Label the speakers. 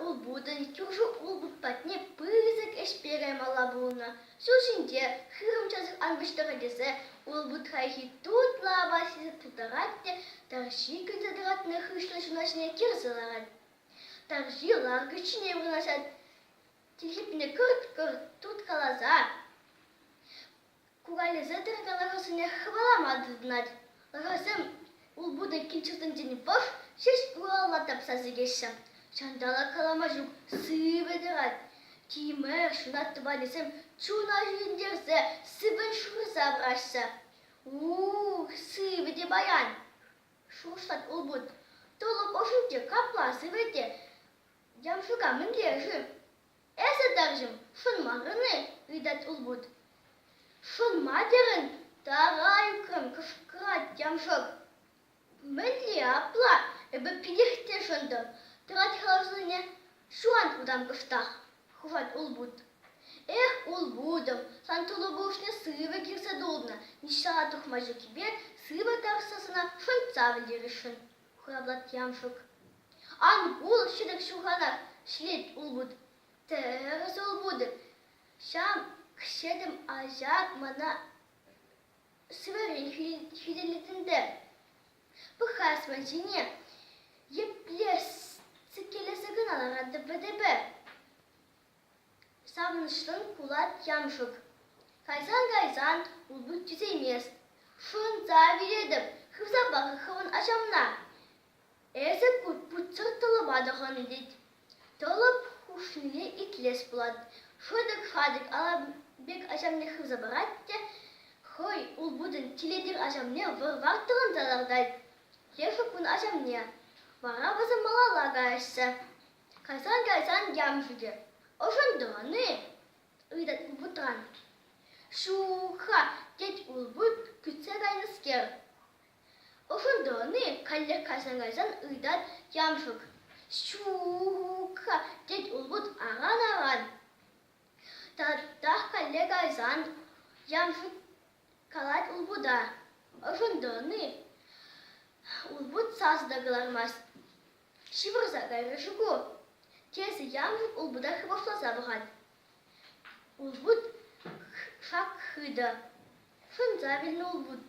Speaker 1: улбудын чужу улбутпатне пызык эшперем алабуна. Сушинде хырым жазык ангыштыгы десе улбут хайхи тут лабасизе тутаратте тарши кызадыратны хышлы шунашне кирзыларат. Тарши ларгычне вынашат. Тихипне кырт-кырт тут калаза. Куралезе тыргаларысыне хваламадыднат. Ларасым улбудын кинчыртын жени бош шеш уралла тапсасы кешшам. Шандала каламажук сыведырат. Тимер шунатты балесем чуна жиндерсе сыбын шурса брашса. Сыведе баян. Шурсат улбуд. Толып ошынче капла сыведе. Ямшука міндержі. Эсі даржым шунмағыны ыдат улбуд. Шунмадерін тарайкым кышкырат ямшок. Міндли апла эбі пилихте шындым. Тырат халажыне шуан удам кыштах. Хушат улбуд. Эх, улбудым, сан тулубушне сывы кирсе долдна. Нишала тухмажы кибе сывы тарсасына шунца вілерішін. Хураблат ямшок. Ангул шидік шуханак шлет улбуд. Терес улбуды. Шам кшедім ажак мана сыверен фиделетінде. Пыхасман жіне еплес цикелесі гыналарады бөдебе. Савыныштың кулат ямшык. Кайсан улбуд түзеймес. Шунца вередіп, хывза бағы хывын ашамна. Эзі күт сыртылы бадығын дед. Толып хушныле итлес бұлад. Шодық алабек ашамне хывза баратте. Хой улбудын теледір ашамне варвартығын залардайды. Леші күн ашамне. Вара базы малалага ашса. Кайсан ямшыге. Ошондоны ыйдат улбутран. Шуха дед улбут күтсе гайныскер. Ошондоны каллер кайсан ыйдат ямшык. Шуха дед улбут аран. Тадах каллер гайсан ямшык калат улбуда. Ошондоны улбут саздагылармас. Шивырза гайрышыгу. Тесі ямшык улбуда хыбашласа бұған. Улбуд шак хыда. Шунца вильны улбуд.